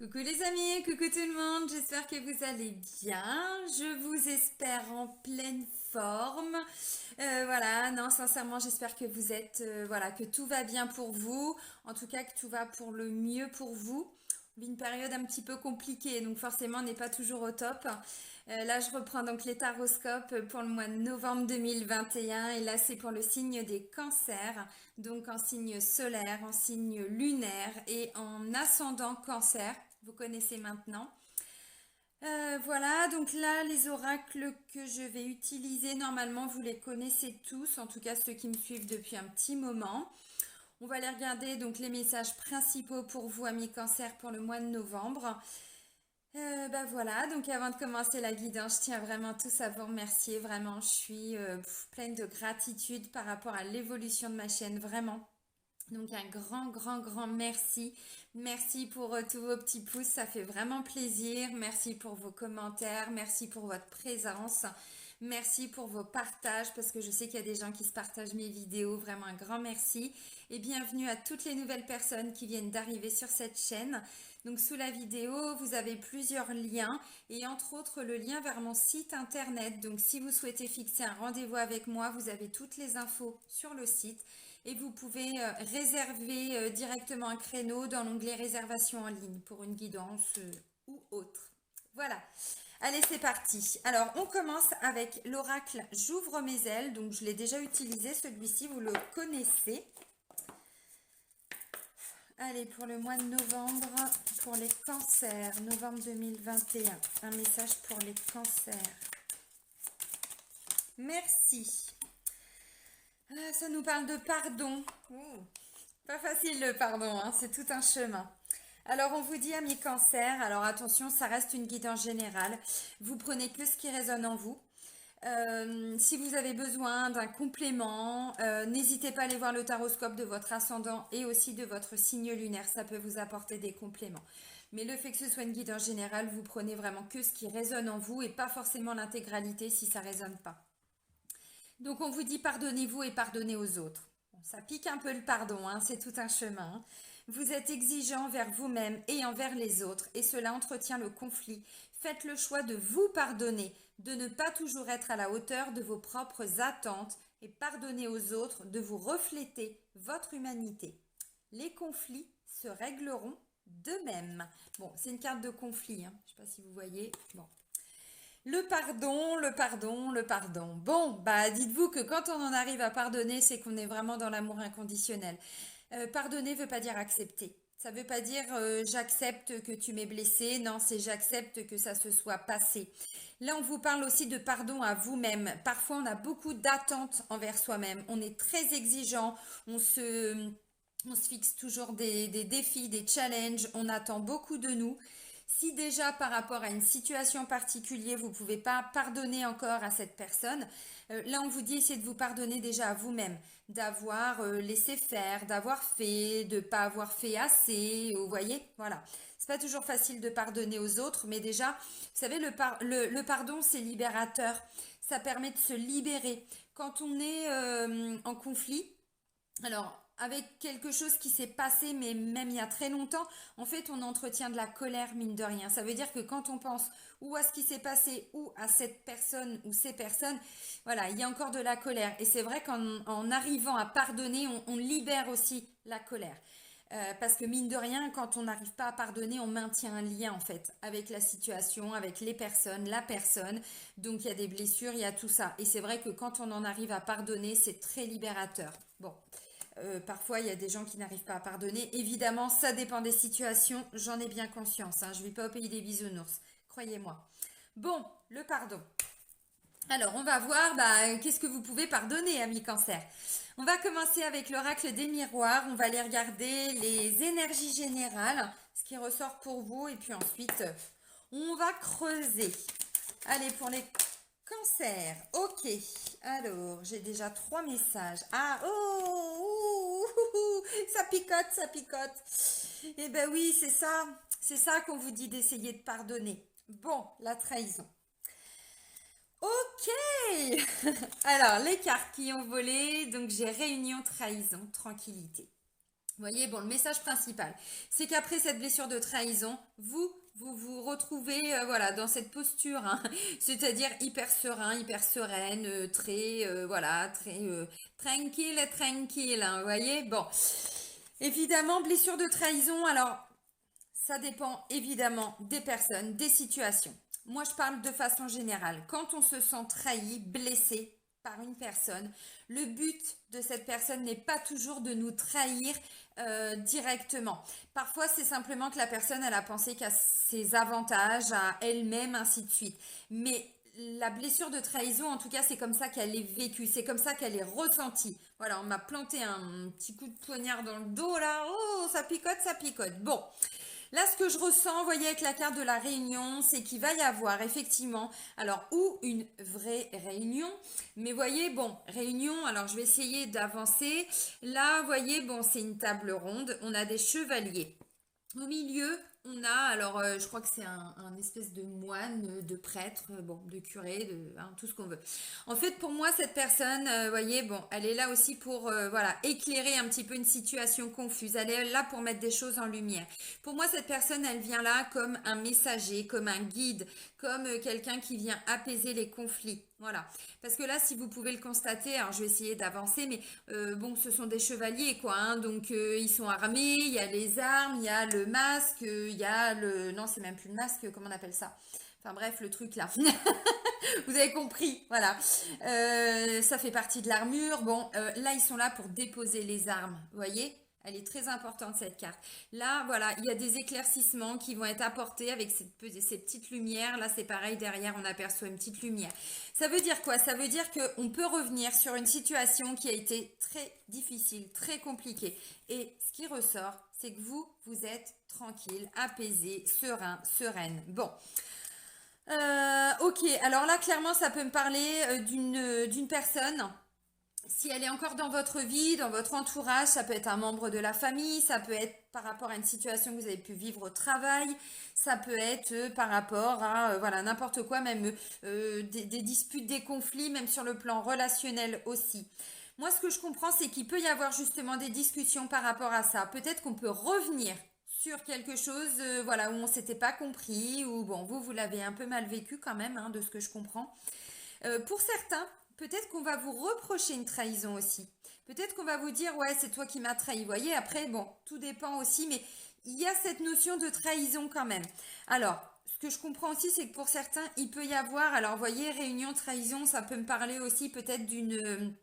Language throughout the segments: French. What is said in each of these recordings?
Coucou les amis, coucou tout le monde, j'espère que vous allez bien, je vous espère en pleine forme. Voilà, non, sincèrement, j'espère que vous êtes, voilà, que tout va bien pour vous, en tout cas que tout va pour le mieux pour vous. On vit une période un petit peu compliquée, donc forcément, on n'est pas toujours au top. Là, je reprends donc les taroscopes pour le mois de novembre 2021 et là, c'est pour le signe des cancers, donc en signe solaire, en signe lunaire et en ascendant cancer. Vous connaissez maintenant. Voilà, donc là, les oracles que je vais utiliser, normalement, vous les connaissez tous, en tout cas ceux qui me suivent depuis un petit moment. On va aller regarder donc les messages principaux pour vous, amis cancer, pour le mois de novembre. Bah voilà, donc avant de commencer la guidance, je tiens vraiment tous à vous remercier. Vraiment, je suis pleine de gratitude par rapport à l'évolution de ma chaîne, vraiment. Donc un grand, grand, grand merci. Merci pour tous vos petits pouces, ça fait vraiment plaisir. Merci pour vos commentaires, merci pour votre présence. Merci pour vos partages parce que je sais qu'il y a des gens qui se partagent mes vidéos. Vraiment un grand merci. Et bienvenue à toutes les nouvelles personnes qui viennent d'arriver sur cette chaîne. Donc sous la vidéo, vous avez plusieurs liens et entre autres le lien vers mon site internet. Donc si vous souhaitez fixer un rendez-vous avec moi, vous avez toutes les infos sur le site et vous pouvez réserver directement un créneau dans l'onglet réservation en ligne pour une guidance ou autre. Voilà. Allez, c'est parti. Alors, on commence avec l'oracle J'ouvre mes ailes. Donc, je l'ai déjà utilisé, celui-ci, vous le connaissez. Allez, pour le mois de novembre, pour les cancers, novembre 2021. Un message pour les cancers. Merci. Ça nous parle de pardon. Pas facile le pardon, hein, c'est tout un chemin. Alors on vous dit amis cancer, alors attention, ça reste une guidance générale. Vous prenez que ce qui résonne en vous. Si vous avez besoin d'un complément, n'hésitez pas à aller voir le taroscope de votre ascendant et aussi de votre signe lunaire. Ça peut vous apporter des compléments. Mais le fait que ce soit une guidance générale, vous prenez vraiment que ce qui résonne en vous et pas forcément l'intégralité si ça résonne pas. Donc on vous dit pardonnez-vous et pardonnez aux autres. Bon, ça pique un peu le pardon, hein, c'est tout un chemin. Vous êtes exigeant envers vous-même et envers les autres et cela entretient le conflit. Faites le choix de vous pardonner, de ne pas toujours être à la hauteur de vos propres attentes et pardonnez aux autres de vous refléter votre humanité. Les conflits se régleront d'eux-mêmes. Bon, c'est une carte de conflit, hein. Je ne sais pas si vous voyez. Bon. Le pardon, le pardon, le pardon. Bon, bah dites-vous que quand on en arrive à pardonner, c'est qu'on est vraiment dans l'amour inconditionnel. Pardonner veut pas dire accepter. Ça veut pas dire j'accepte que tu m'aies blessé. Non, c'est j'accepte que ça se soit passé. Là, on vous parle aussi de pardon à vous-même. Parfois, on a beaucoup d'attentes envers soi-même. On est très exigeant. On se fixe toujours des défis, des challenges. On attend beaucoup de nous. Si déjà par rapport à une situation particulière, vous ne pouvez pas pardonner encore à cette personne, là on vous dit essayez de vous pardonner déjà à vous-même, d'avoir laissé faire, d'avoir fait, de ne pas avoir fait assez, vous voyez, voilà. C'est pas toujours facile de pardonner aux autres, mais déjà, vous savez, le pardon c'est libérateur, ça permet de se libérer. Quand on est en conflit, alors, avec quelque chose qui s'est passé, mais même il y a très longtemps, en fait, on entretient de la colère, mine de rien. Ça veut dire que quand on pense ou à ce qui s'est passé, ou à cette personne ou ces personnes, voilà, il y a encore de la colère. Et c'est vrai qu'en arrivant à pardonner, on libère aussi la colère. Parce que mine de rien, quand on n'arrive pas à pardonner, on maintient un lien en fait avec la situation, avec les personnes, la personne. Donc il y a des blessures, il y a tout ça. Et c'est vrai que quand on en arrive à pardonner, c'est très libérateur. Bon. Parfois, il y a des gens qui n'arrivent pas à pardonner. Évidemment, ça dépend des situations. J'en ai bien conscience, hein. Je ne vis pas au pays des bisounours. Croyez-moi. Bon, le pardon. Alors, on va voir qu'est-ce que vous pouvez pardonner, amis cancer. On va commencer avec l'oracle des miroirs. On va aller regarder les énergies générales, ce qui ressort pour vous. Et puis ensuite, on va creuser. Allez, pour les cancers. Ok. Alors, j'ai déjà 3 messages. Ah, oh, ça picote, ça picote. Eh ben oui, c'est ça. C'est ça qu'on vous dit d'essayer de pardonner. Bon, la trahison. Ok. Alors, les cartes qui ont volé. Donc, j'ai réunion, trahison, tranquillité. Vous voyez, bon, le message principal, c'est qu'après cette blessure de trahison, vous retrouvez voilà, dans cette posture, hein, c'est-à-dire hyper serein, hyper sereine, très, voilà, très tranquille et tranquille, hein, vous voyez. Bon, évidemment, blessure de trahison, alors ça dépend évidemment des personnes, des situations. Moi, je parle de façon générale. Quand on se sent trahi, blessé par une personne, le but de cette personne n'est pas toujours de nous trahir directement. Parfois, c'est simplement que la personne, elle a pensé qu'à ses avantages, à elle-même, ainsi de suite. Mais la blessure de trahison, en tout cas, c'est comme ça qu'elle est vécue, c'est comme ça qu'elle est ressentie. Voilà, on m'a planté un petit coup de poignard dans le dos, là. Oh, ça picote, ça picote. Bon. Là, ce que je ressens, vous voyez, avec la carte de la réunion, c'est qu'il va y avoir effectivement, alors, ou une vraie réunion, mais voyez, bon, réunion, alors je vais essayer d'avancer. Là, vous voyez, bon, c'est une table ronde, on a des chevaliers. Au milieu, on a, alors je crois que c'est un espèce de moine, de prêtre, bon, de curé, hein, tout ce qu'on veut. En fait, pour moi, cette personne, voyez, bon, elle est là aussi pour, voilà, éclairer un petit peu une situation confuse. Elle est là pour mettre des choses en lumière. Pour moi, cette personne, elle vient là comme un messager, comme un guide, comme quelqu'un qui vient apaiser les conflits. Voilà. Parce que là, si vous pouvez le constater, alors je vais essayer d'avancer, mais bon, ce sont des chevaliers, quoi. Hein, donc, ils sont armés, il y a les armes, il y a le masque, il y a le... Non, c'est même plus le masque, comment on appelle ça? Enfin bref, le truc là. Vous avez compris, voilà. Ça fait partie de l'armure. Bon, là, ils sont là pour déposer les armes, vous voyez? Elle est très importante, cette carte. Là, voilà, il y a des éclaircissements qui vont être apportés avec ces petites lumières. Là, c'est pareil, derrière, on aperçoit une petite lumière. Ça veut dire quoi? Ça veut dire qu'on peut revenir sur une situation qui a été très difficile, très compliquée. Et ce qui ressort, c'est que vous êtes tranquille, apaisé, serein, sereine. Bon. Ok, alors là, clairement, ça peut me parler d'une personne. Si elle est encore dans votre vie, dans votre entourage, ça peut être un membre de la famille, ça peut être par rapport à une situation que vous avez pu vivre au travail, ça peut être par rapport à voilà n'importe quoi, même des disputes, des conflits, même sur le plan relationnel aussi. Moi, ce que je comprends, c'est qu'il peut y avoir justement des discussions par rapport à ça. Peut-être qu'on peut revenir sur quelque chose, voilà, où on s'était pas compris, ou bon, vous l'avez un peu mal vécu quand même, hein, de ce que je comprends. Pour certains, peut-être qu'on va vous reprocher une trahison aussi. Peut-être qu'on va vous dire, ouais, c'est toi qui m'as trahi. Vous voyez, après, bon, tout dépend aussi, mais il y a cette notion de trahison quand même. Alors, ce que je comprends aussi, c'est que pour certains, il peut y avoir, alors, vous voyez, réunion, trahison, ça peut me parler aussi peut-être d'une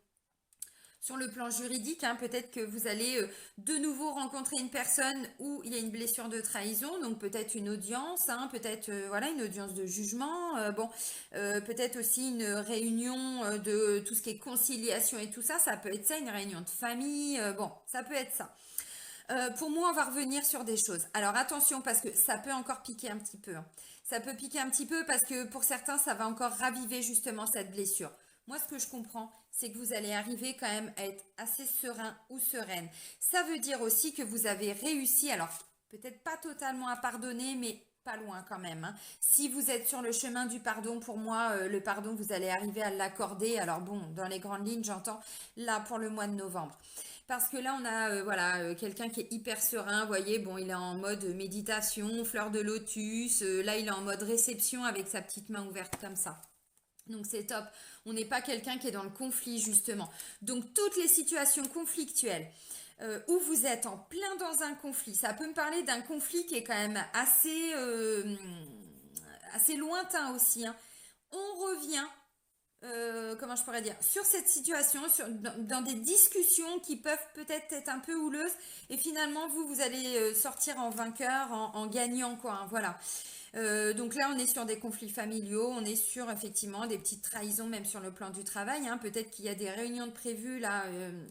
sur le plan juridique, hein, peut-être que vous allez de nouveau rencontrer une personne où il y a une blessure de trahison, donc peut-être une audience, hein, peut-être voilà une audience de jugement, bon, peut-être aussi une réunion de tout ce qui est conciliation et tout ça, ça peut être ça, une réunion de famille, bon, ça peut être ça. Pour moi, on va revenir sur des choses. Alors attention parce que ça peut encore piquer un petit peu, hein. Ça peut piquer un petit peu parce que pour certains, ça va encore raviver justement cette blessure. Moi, ce que je comprends, c'est que vous allez arriver quand même à être assez serein ou sereine. Ça veut dire aussi que vous avez réussi, alors peut-être pas totalement à pardonner, mais pas loin quand même, hein. Si vous êtes sur le chemin du pardon, pour moi, le pardon, vous allez arriver à l'accorder. Alors bon, dans les grandes lignes, j'entends là pour le mois de novembre. Parce que là, on a voilà, quelqu'un qui est hyper serein, vous voyez, bon, il est en mode méditation, fleur de lotus, là, il est en mode réception avec sa petite main ouverte comme ça. Donc c'est top. On n'est pas quelqu'un qui est dans le conflit, justement. Donc toutes les situations conflictuelles où vous êtes en plein dans un conflit, ça peut me parler d'un conflit qui est quand même assez lointain aussi, hein. On revient comment je pourrais dire, sur cette situation, dans des discussions qui peuvent peut-être être un peu houleuses, et finalement vous allez sortir en vainqueur, en gagnant quoi, hein, voilà. Donc là on est sur des conflits familiaux, on est sur effectivement des petites trahisons même sur le plan du travail, hein. Peut-être qu'il y a des réunions de prévues là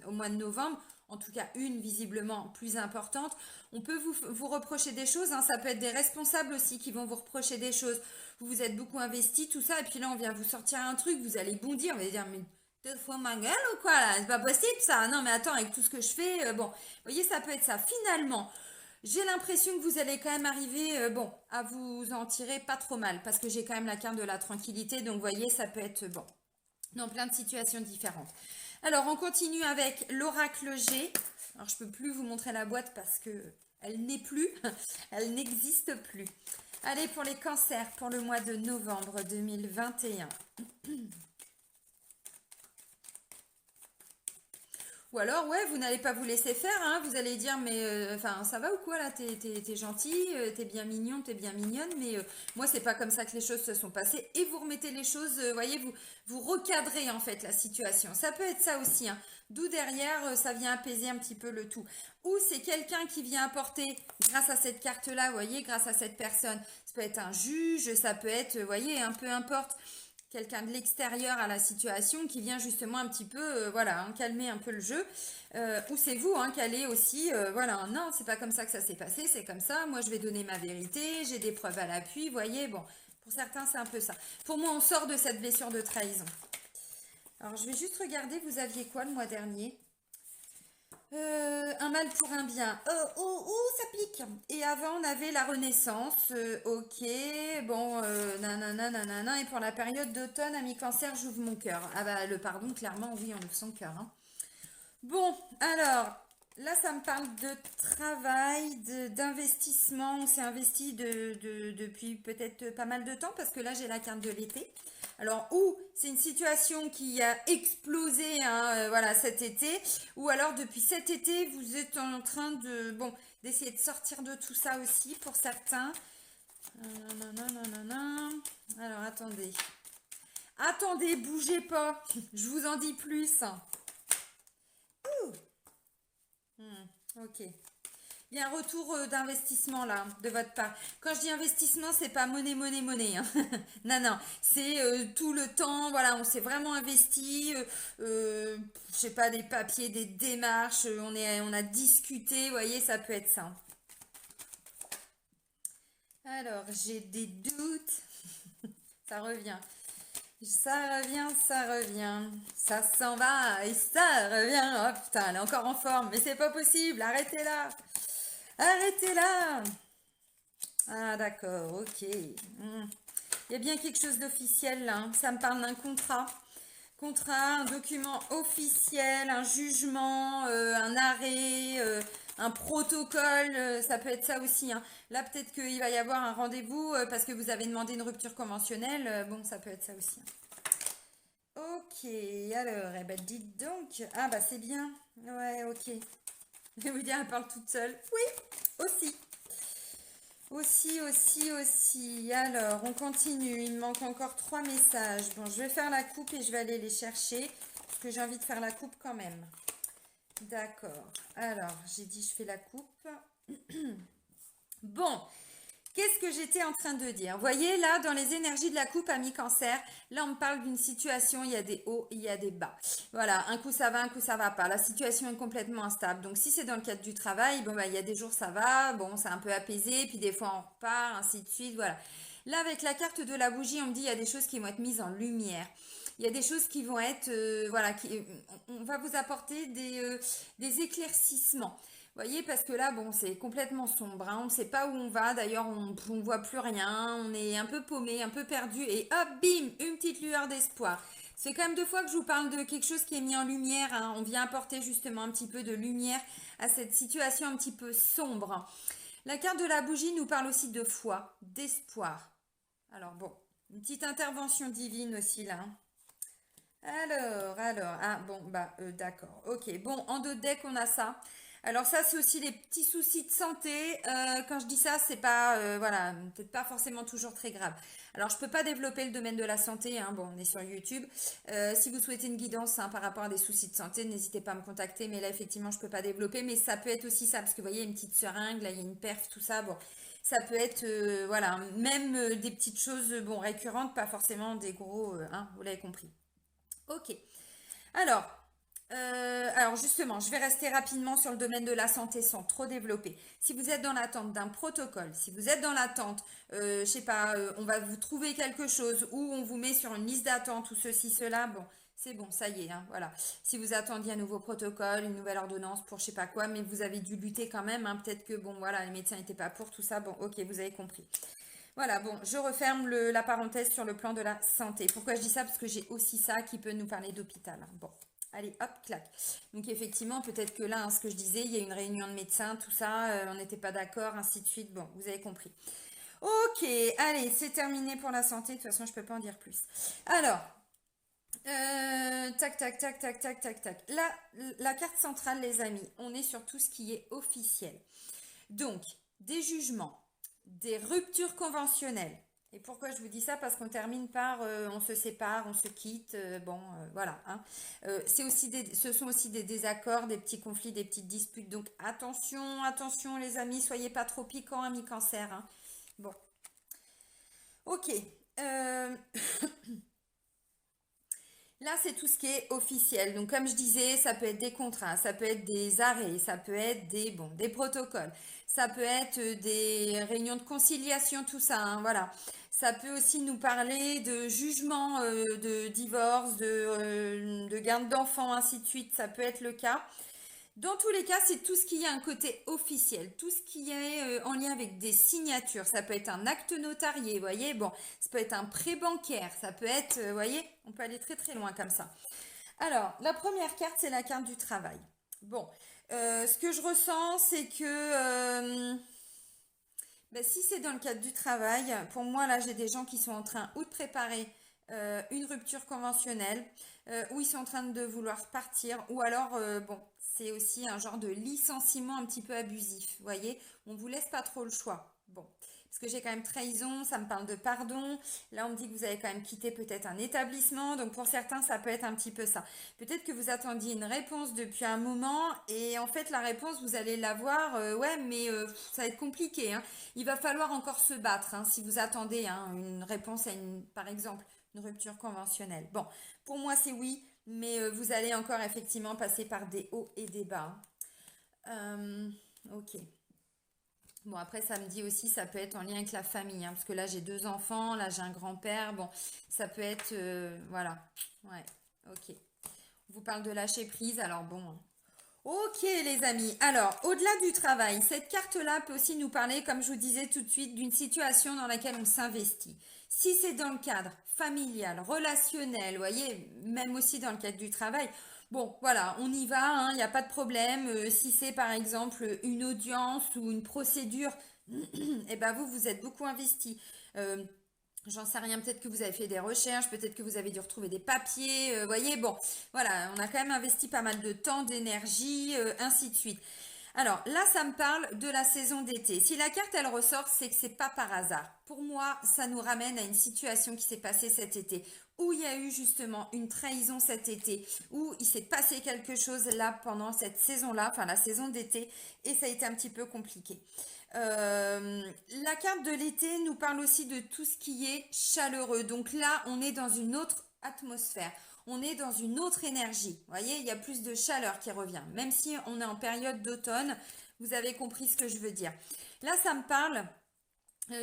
au mois de novembre. En tout cas, une visiblement plus importante. On peut vous reprocher des choses, hein. Ça peut être des responsables aussi qui vont vous reprocher des choses. Vous vous êtes beaucoup investi, tout ça, et puis là, on vient vous sortir un truc, vous allez bondir, on va dire, mais deux fois ma gueule ou quoi là? C'est pas possible ça. Non, mais attends, avec tout ce que je fais, bon, vous voyez, ça peut être ça. Finalement, j'ai l'impression que vous allez quand même arriver, bon, à vous en tirer pas trop mal, parce que j'ai quand même la carte de la tranquillité, donc vous voyez, ça peut être, bon, dans plein de situations différentes. Alors, on continue avec l'oracle G. Alors, je peux plus vous montrer la boîte parce que elle n'est plus, elle n'existe plus. Allez, pour les cancers, pour le mois de novembre 2021. Ou alors, ouais, vous n'allez pas vous laisser faire, hein, vous allez dire, mais enfin, ça va ou quoi là, t'es gentil, t'es bien mignon, t'es bien mignonne, mais moi, c'est pas comme ça que les choses se sont passées. Et vous remettez les choses, voyez, vous recadrez en fait la situation. Ça peut être ça aussi, hein. D'où derrière, ça vient apaiser un petit peu le tout. Ou c'est quelqu'un qui vient apporter, grâce à cette carte-là, vous voyez, grâce à cette personne. Ça peut être un juge, ça peut être, vous voyez, un peu importe quelqu'un de l'extérieur à la situation qui vient justement un petit peu, voilà, hein, calmer un peu le jeu. Ou c'est vous qui allez aussi, voilà, non, c'est pas comme ça que ça s'est passé, c'est comme ça, moi je vais donner ma vérité, j'ai des preuves à l'appui, voyez, bon, pour certains c'est un peu ça. Pour moi, on sort de cette blessure de trahison. Alors, je vais juste regarder, vous aviez quoi le mois dernier? Un mal pour un bien. Ça pique. Et avant, on avait la Renaissance. Ok. Bon, nanana, nanana. Et pour la période d'automne, ami cancer, j'ouvre mon cœur. Ah bah, le pardon, clairement, oui, on ouvre son cœur, hein. Bon, alors, là, ça me parle de travail, d'investissement. On s'est investi depuis peut-être pas mal de temps parce que là, j'ai la carte de l'été. Alors, ou c'est une situation qui a explosé hein, voilà, cet été, ou alors depuis cet été, vous êtes en train de, bon, d'essayer de sortir de tout ça aussi pour certains. Nanana. Alors, attendez. Attendez, bougez pas. Je vous en dis plus. Ok. Il y a un retour d'investissement là, de votre part. Quand je dis investissement, c'est pas monnaie, monnaie, monnaie, hein. Non, non, c'est tout le temps, voilà, on s'est vraiment investi, je sais pas, des papiers, des démarches, on a discuté, vous voyez, ça peut être ça. Alors, j'ai des doutes. Ça revient. Ça revient, ça revient. Ça s'en va et ça revient. Oh putain, elle est encore en forme, mais c'est pas possible, arrêtez là. Arrêtez là. Ah d'accord, ok. Il y a bien quelque chose d'officiel là, hein. Ça me parle d'un contrat. Contrat, un document officiel, un jugement, un arrêt, un protocole, ça peut être ça aussi, hein. Là, peut-être qu'il va y avoir un rendez-vous parce que vous avez demandé une rupture conventionnelle. Bon, ça peut être ça aussi, hein. Ok, alors, eh ben, dites donc. Ah bah c'est bien. Ouais, ok. William elle parle toute seule. Oui, aussi. Aussi. Alors, on continue. Il me manque encore 3 messages. Bon, je vais faire la coupe et je vais aller les chercher. Parce que j'ai envie de faire la coupe quand même. D'accord. Alors, j'ai dit je fais la coupe. Bon, qu'est-ce que j'étais en train de dire? Vous voyez, là, dans les énergies de la coupe à mi-cancer, là, on me parle d'une situation, il y a des hauts, il y a des bas. Voilà, un coup ça va, un coup ça va pas. La situation est complètement instable. Donc, si c'est dans le cadre du travail, bon, bah, il y a des jours ça va, bon, c'est un peu apaisé, puis des fois on repart, ainsi de suite, voilà. Là, avec la carte de la bougie, on me dit il y a des choses qui vont être mises en lumière. Il y a des choses qui vont être, voilà, on va vous apporter des éclaircissements. Vous voyez, parce que là, bon, c'est complètement sombre, hein. On ne sait pas où on va. D'ailleurs, on ne voit plus rien. On est un peu paumé, un peu perdu. Et hop, bim, une petite lueur d'espoir. C'est quand même 2 fois que je vous parle de quelque chose qui est mis en lumière, hein. On vient apporter justement un petit peu de lumière à cette situation un petit peu sombre. La carte de la bougie nous parle aussi de foi, d'espoir. Alors bon, une petite intervention divine aussi là, hein. Ah bon, bah d'accord, ok. Bon, en dos de deck, on a ça. Alors ça, c'est aussi les petits soucis de santé. Quand je dis ça, c'est pas, voilà, peut-être pas forcément toujours très grave. Alors, je peux pas développer le domaine de la santé, hein. Bon, on est sur YouTube. Si vous souhaitez une guidance hein, par rapport à des soucis de santé, n'hésitez pas à me contacter. Mais là, effectivement, je peux pas développer. Mais ça peut être aussi ça, parce que vous voyez, une petite seringue, là, il y a une perf, tout ça. Bon, ça peut être, voilà, même des petites choses, bon, récurrentes, pas forcément des gros, hein, vous l'avez compris. Ok. Alors, alors justement, je vais rester rapidement sur le domaine de la santé sans trop développer. Si vous êtes dans l'attente d'un protocole, si vous êtes dans l'attente, je sais pas, on va vous trouver quelque chose ou on vous met sur une liste d'attente ou ceci, cela, bon, c'est bon, ça y est, hein, voilà. Si vous attendiez un nouveau protocole, une nouvelle ordonnance pour je sais pas quoi, mais vous avez dû lutter quand même, hein, peut-être que bon, voilà, les médecins n'étaient pas pour tout ça, bon, ok, vous avez compris. Voilà, bon, je referme la parenthèse sur le plan de la santé. Pourquoi je dis ça? Parce que j'ai aussi ça qui peut nous parler d'hôpital, hein. Bon. Allez, hop, clac. Donc effectivement, peut-être que là, hein, ce que je disais, il y a une réunion de médecins, tout ça, on n'était pas d'accord, ainsi de suite. Bon, vous avez compris. Ok, allez, c'est terminé pour la santé. De toute façon, je peux pas en dire plus. Alors, tac, tac, tac, tac, tac, tac, tac. Là, la carte centrale, les amis, on est sur tout ce qui est officiel. Donc, des jugements, des ruptures conventionnelles. Et pourquoi je vous dis ça? Parce qu'on termine par on se sépare, on se quitte, bon, voilà. Hein. Ce sont aussi des désaccords, des petits conflits, des petites disputes. Donc attention, attention les amis, soyez pas trop piquants, amis cancer. Hein. Bon, ok. Euh, Là, c'est tout ce qui est officiel. Donc, comme je disais, ça peut être des contrats, ça peut être des arrêts, ça peut être des protocoles, ça peut être des réunions de conciliation, tout ça, hein, voilà. Ça peut aussi nous parler de jugement, de divorce, de garde d'enfants, ainsi de suite. Ça peut être le cas. Dans tous les cas, c'est tout ce qui a un côté officiel, tout ce qui est en lien avec des signatures. Ça peut être un acte notarié, vous voyez. Bon, ça peut être un prêt bancaire, ça peut être, vous voyez, on peut aller très très loin comme ça. Alors, la première carte, c'est la carte du travail. Bon, ce que je ressens, c'est que ben, si c'est dans le cadre du travail, pour moi, là, j'ai des gens qui sont en train ou de préparer une rupture conventionnelle, ou ils sont en train de vouloir partir, ou alors, bon, c'est aussi un genre de licenciement un petit peu abusif, vous voyez, on vous laisse pas trop le choix. Bon, parce que j'ai quand même trahison, ça me parle de pardon. Là, on me dit que vous avez quand même quitté peut-être un établissement, donc pour certains, ça peut être un petit peu ça. Peut-être que vous attendiez une réponse depuis un moment, et en fait, la réponse, vous allez l'avoir, ouais, mais ça va être compliqué, hein. Il va falloir encore se battre hein, si vous attendez hein, une réponse à une, par exemple, une rupture conventionnelle. Bon, pour moi c'est oui, mais vous allez encore effectivement passer par des hauts et des bas. Ok. Bon, après, ça me dit aussi, ça peut être en lien avec la famille, hein, parce que là, j'ai deux enfants, là, j'ai un grand-père. Bon, ça peut être, voilà. Ouais, ok. On vous parle de lâcher prise, alors bon. Hein. Ok les amis, alors au-delà du travail, cette carte-là peut aussi nous parler, comme je vous disais tout de suite, d'une situation dans laquelle on s'investit. Si c'est dans le cadre familial, relationnel, vous voyez, même aussi dans le cadre du travail, bon voilà, on y va, hein, il n'y a pas de problème. Si c'est par exemple une audience ou une procédure, eh ben vous, vous êtes beaucoup investi. Euh, J'en sais rien, peut-être que vous avez fait des recherches, peut-être que vous avez dû retrouver des papiers, voyez, bon, voilà, on a quand même investi pas mal de temps, d'énergie, ainsi de suite. Alors là, ça me parle de la saison d'été. Si la carte, elle ressort, c'est que c'est pas par hasard. Pour moi, ça nous ramène à une situation qui s'est passée cet été, où il y a eu justement une trahison cet été, où il s'est passé quelque chose là pendant cette saison-là, enfin la saison d'été, et ça a été un petit peu compliqué. La carte de l'été nous parle aussi de tout ce qui est chaleureux. Donc là, on est dans une autre atmosphère. On est dans une autre énergie. Vous voyez, il y a plus de chaleur qui revient. Même si on est en période d'automne, vous avez compris ce que je veux dire. Là, ça me parle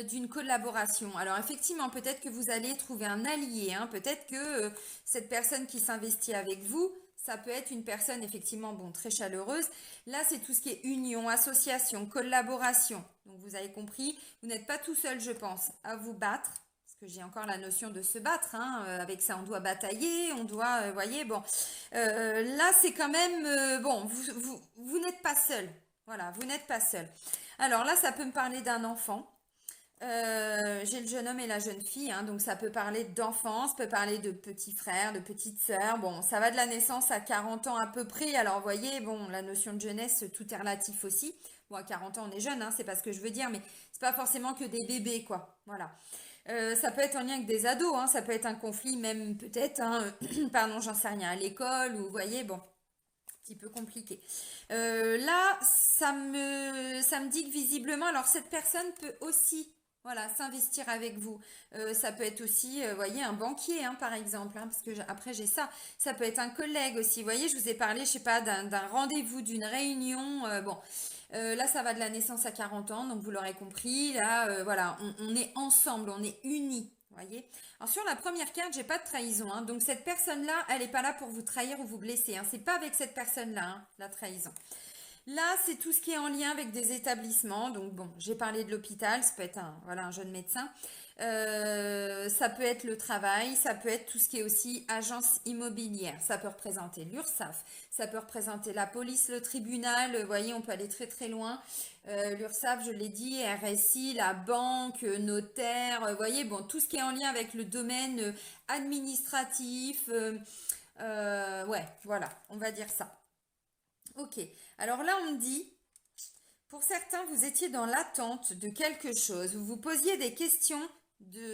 d'une collaboration. Alors effectivement, peut-être que vous allez trouver un allié. Hein. Peut-être que cette personne qui s'investit avec vous, ça peut être une personne effectivement bon, très chaleureuse. Là, c'est tout ce qui est union, association, collaboration. Donc vous avez compris, vous n'êtes pas tout seul, je pense, à vous battre. Parce que j'ai encore la notion de se battre. Hein. Avec ça, on doit batailler, on doit, voyez, bon. Là, c'est quand même, bon, vous n'êtes pas seul. Voilà, vous n'êtes pas seul. Alors là, ça peut me parler d'un enfant. J'ai le jeune homme et la jeune fille, hein, donc ça peut parler d'enfance, peut parler de petits frères, de petites sœurs. Bon, ça va de la naissance à 40 ans à peu près. Alors, vous voyez, bon, la notion de jeunesse, tout est relatif aussi. Bon, à 40 ans, on est jeune, hein, c'est pas ce que je veux dire, mais c'est pas forcément que des bébés, quoi. Voilà. Ça peut être en lien avec des ados, hein, ça peut être un conflit, même peut-être, hein, pardon, j'en sais rien, à l'école, ou vous voyez, bon, un petit peu compliqué. Là, ça me dit que visiblement, alors cette personne peut aussi voilà, s'investir avec vous. Ça peut être aussi, voyez, un banquier, hein, par exemple, hein, parce que après j'ai ça. Ça peut être un collègue aussi. Vous voyez, je vous ai parlé, je sais pas, d'un rendez-vous, d'une réunion. Bon, là, ça va de la naissance à 40 ans, donc vous l'aurez compris. Là, voilà, on est ensemble, on est unis. Voyez. Alors sur la première carte, j'ai pas de trahison, hein, donc cette personne-là, elle n'est pas là pour vous trahir ou vous blesser. Hein, c'est pas avec cette personne-là, hein, la trahison. Là, c'est tout ce qui est en lien avec des établissements. Donc bon, j'ai parlé de l'hôpital, ça peut être un jeune médecin. Ça peut être le travail, ça peut être tout ce qui est aussi agence immobilière. Ça peut représenter l'URSSAF, ça peut représenter la police, le tribunal. Vous voyez, on peut aller très très loin. L'URSSAF, je l'ai dit, RSI, la banque, notaire. Vous voyez, bon, tout ce qui est en lien avec le domaine administratif. Ouais, voilà, on va dire ça. Ok, alors là on me dit, pour certains vous étiez dans l'attente de quelque chose, vous vous posiez des questions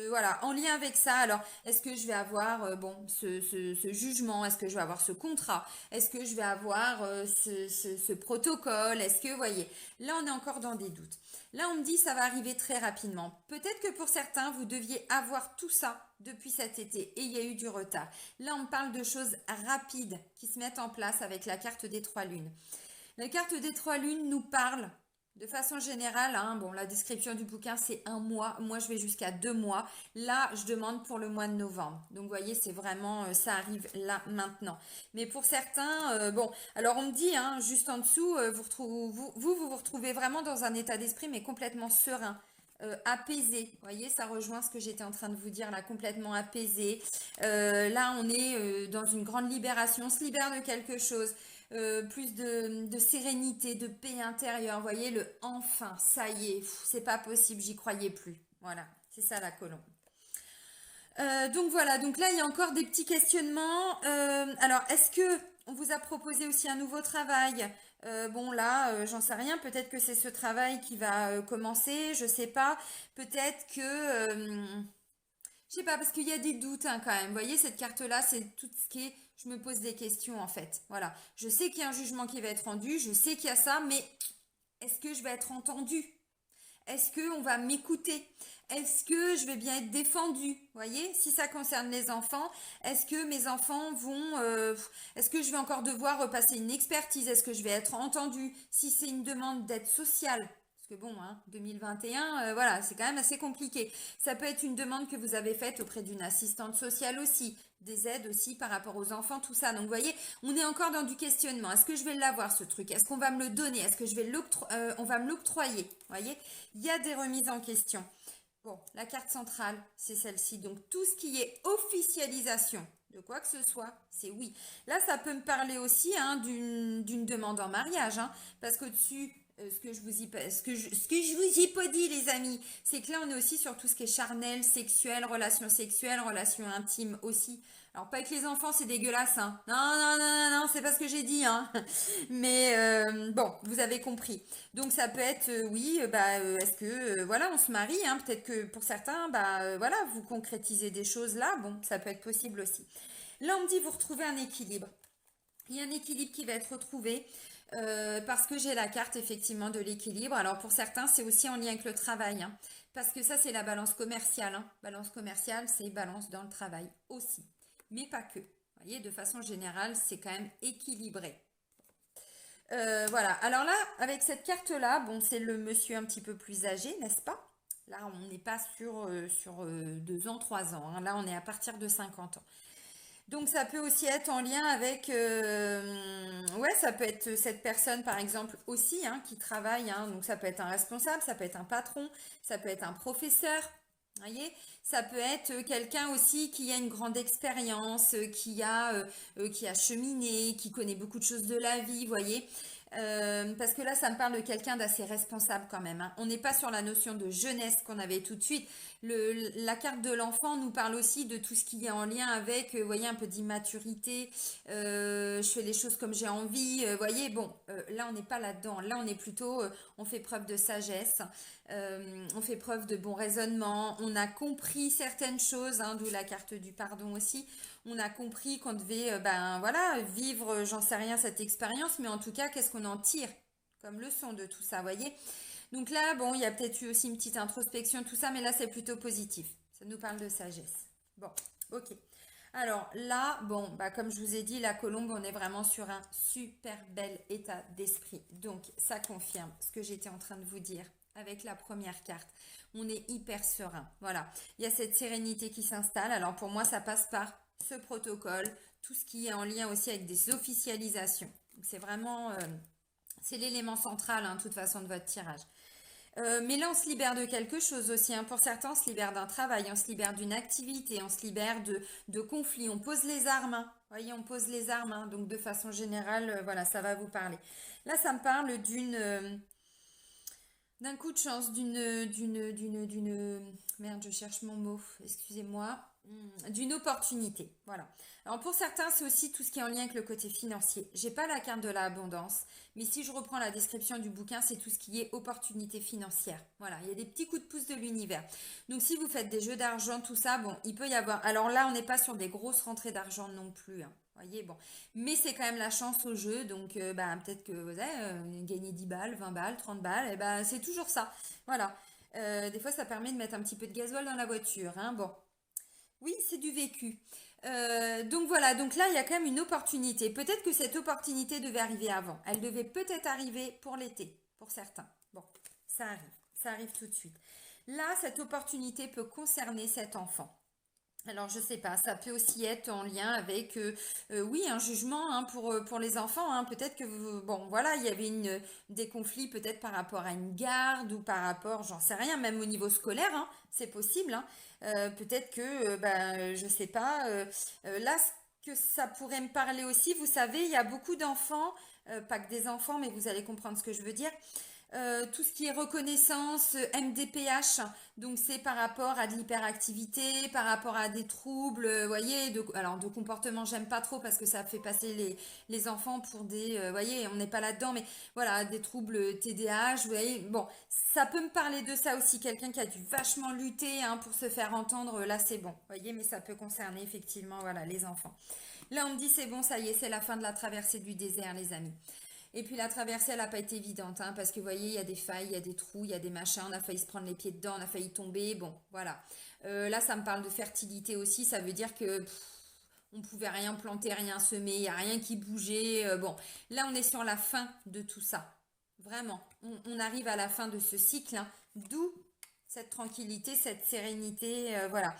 voilà, en lien avec ça. Alors, est-ce que je vais avoir bon, ce jugement? Est-ce que je vais avoir ce contrat? Est-ce que je vais avoir ce protocole? Est-ce que, vous voyez, là on est encore dans des doutes. Là on me dit ça va arriver très rapidement. Peut-être que pour certains vous deviez avoir tout ça depuis cet été et il y a eu du retard. Là on me parle de choses rapides qui se mettent en place avec la carte des trois lunes. La carte des trois lunes nous parle de façon générale, hein, bon, la description du bouquin, c'est un mois. Moi, je vais jusqu'à 2 mois. Là, je demande pour le mois de novembre. Donc, vous voyez, c'est vraiment, ça arrive là, maintenant. Mais pour certains, bon, alors on me dit, hein, juste en dessous, vous retrouvez vraiment dans un état d'esprit, mais complètement serein. Apaisé, vous voyez, ça rejoint ce que j'étais en train de vous dire là, complètement apaisé. Là, on est dans une grande libération, on se libère de quelque chose. Plus de sérénité, de paix intérieure. Vous voyez, le enfin, ça y est, c'est pas possible, j'y croyais plus. Voilà, c'est ça la colombe. Donc voilà, donc là il y a encore des petits questionnements. Alors est-ce que on vous a proposé aussi un nouveau travail? Bon là, j'en sais rien. Peut-être que c'est ce travail qui va commencer. Je sais pas. Peut-être que je sais pas, parce qu'il y a des doutes hein, quand même. Vous voyez, cette carte-là, c'est tout ce qui est. Je me pose des questions en fait. Voilà. Je sais qu'il y a un jugement qui va être rendu. Je sais qu'il y a ça, mais est-ce que je vais être entendue? Est-ce qu'on va m'écouter? Est-ce que je vais bien être défendue? Vous voyez, si ça concerne les enfants, est-ce que mes enfants vont... est-ce que je vais encore devoir repasser une expertise? Est-ce que je vais être entendue? Si c'est une demande d'aide sociale, parce que bon, hein, 2021, voilà, c'est quand même assez compliqué. Ça peut être une demande que vous avez faite auprès d'une assistante sociale aussi, des aides aussi par rapport aux enfants, tout ça. Donc, vous voyez, on est encore dans du questionnement. Est-ce que je vais l'avoir, ce truc? Est-ce qu'on va me le donner? Est-ce que je vais on va me l'octroyer? Vous voyez, il y a des remises en question. Bon, la carte centrale, c'est celle-ci. Donc, tout ce qui est officialisation de quoi que ce soit, c'est oui. Là, ça peut me parler aussi hein, d'une demande en mariage. Hein, parce qu'au-dessus, ce que je vous ai pas dit, les amis, c'est que là, on est aussi sur tout ce qui est charnel, sexuel, relations intimes aussi. Alors, pas avec les enfants, c'est dégueulasse. Hein. Non, non, non, non, non, c'est pas ce que j'ai dit. Hein. Mais bon, vous avez compris. Donc ça peut être, oui, est-ce que, voilà, on se marie, hein, peut-être que pour certains, voilà, vous concrétisez des choses là, bon, ça peut être possible aussi. Là, on me dit, vous retrouvez un équilibre. Il y a un équilibre qui va être retrouvé parce que j'ai la carte effectivement de l'équilibre. Alors pour certains, c'est aussi en lien avec le travail, hein, parce que ça, c'est la balance commerciale. Hein. Balance commerciale, c'est balance dans le travail aussi, mais pas que. Vous voyez, de façon générale, c'est quand même équilibré. Voilà. Alors là, avec cette carte-là, bon, c'est le monsieur un petit peu plus âgé, n'est-ce pas? Là, on n'est pas sur 2 ans, 3 ans. Hein. Là, on est à partir de 50 ans. Donc, ça peut aussi être en lien avec... ouais, ça peut être cette personne, par exemple, aussi, hein, qui travaille. Hein. Donc, ça peut être un responsable, ça peut être un patron, ça peut être un professeur. Voyez, ça peut être quelqu'un aussi qui a une grande expérience, qui a cheminé, qui connaît beaucoup de choses de la vie, voyez. Parce que là, ça me parle de quelqu'un d'assez responsable quand même. Hein. On n'est pas sur la notion de jeunesse qu'on avait tout de suite. La carte de l'enfant nous parle aussi de tout ce qui est en lien avec, vous voyez, un peu d'immaturité. Je fais les choses comme j'ai envie. Voyez, bon, là, on n'est pas là-dedans. Là, on est plutôt, on fait preuve de sagesse. On fait preuve de bon raisonnement. On a compris certaines choses, hein, d'où la carte du pardon aussi. On a compris qu'on devait, voilà, vivre, j'en sais rien, cette expérience, mais en tout cas, qu'est-ce qu'on en tire comme leçon de tout ça, voyez? Donc là, bon, il y a peut-être eu aussi une petite introspection, tout ça, mais là, c'est plutôt positif. Ça nous parle de sagesse. Bon, ok. Alors là, bon, comme je vous ai dit, la colombe, on est vraiment sur un super bel état d'esprit. Donc, ça confirme ce que j'étais en train de vous dire avec la première carte. On est hyper serein. Voilà. Il y a cette sérénité qui s'installe. Alors, pour moi, ça passe par ce protocole, tout ce qui est en lien aussi avec des officialisations. Donc, c'est vraiment C'est l'élément central, hein, de toute façon, de votre tirage. Mais là, on se libère de quelque chose aussi, hein. Pour certains, on se libère d'un travail, on se libère d'une activité, on se libère de conflits. On pose les armes, hein. Vous voyez, on pose les armes, hein. Donc, de façon générale, voilà, ça va vous parler. Là, ça me parle d'un coup de chance, merde, je cherche mon mot, excusez-moi, d'une opportunité, voilà. Alors pour certains, c'est aussi tout ce qui est en lien avec le côté financier. J'ai pas la carte de l'abondance, mais si je reprends la description du bouquin, c'est tout ce qui est opportunité financière. Voilà, il y a des petits coups de pouce de l'univers. Donc si vous faites des jeux d'argent, tout ça, bon, il peut y avoir. Alors là, on n'est pas sur des grosses rentrées d'argent non plus, hein. Voyez, bon. Mais c'est quand même la chance au jeu, donc bah, peut-être que vous avez gagné 10 balles, 20 balles, 30 balles, et ben c'est toujours ça. Voilà. Des fois, ça permet de mettre un petit peu de gasoil dans la voiture, hein. Bon, oui, c'est du vécu. Donc voilà, donc là, il y a quand même une opportunité. Peut-être que cette opportunité devait arriver avant. Elle devait peut-être arriver pour l'été, pour certains. Bon, ça arrive tout de suite. Là, cette opportunité peut concerner cet enfant. Alors, je sais pas, ça peut aussi être en lien avec, oui, un jugement, hein, pour les enfants, hein. Peut-être que, bon, voilà, il y avait des conflits peut-être par rapport à une garde ou par rapport, j'en sais rien, même au niveau scolaire, hein, c'est possible, hein. Peut-être que, bah, je sais pas, là, ce que ça pourrait me parler aussi, vous savez, il y a beaucoup d'enfants, pas que des enfants, mais vous allez comprendre ce que je veux dire. Tout ce qui est reconnaissance, MDPH, donc c'est par rapport à de l'hyperactivité, par rapport à des troubles, voyez, alors de comportement, j'aime pas trop parce que ça fait passer les enfants pour des, voyez, on n'est pas là-dedans, mais voilà, des troubles TDAH, vous voyez, bon, ça peut me parler de ça aussi, quelqu'un qui a dû vachement lutter, hein, pour se faire entendre, là c'est bon, voyez, mais ça peut concerner effectivement, voilà, les enfants. Là on me dit c'est bon, ça y est, c'est la fin de la traversée du désert, les amis. Et puis la traversée, elle n'a pas été évidente, hein, parce que vous voyez, il y a des failles, il y a des trous, il y a des machins, on a failli se prendre les pieds dedans, on a failli tomber, bon, voilà. Là, ça me parle de fertilité aussi, ça veut dire que on pouvait rien planter, rien semer, il n'y a rien qui bougeait. Bon, là, on est sur la fin de tout ça. Vraiment, on arrive à la fin de ce cycle, hein, d'où cette tranquillité, cette sérénité, voilà.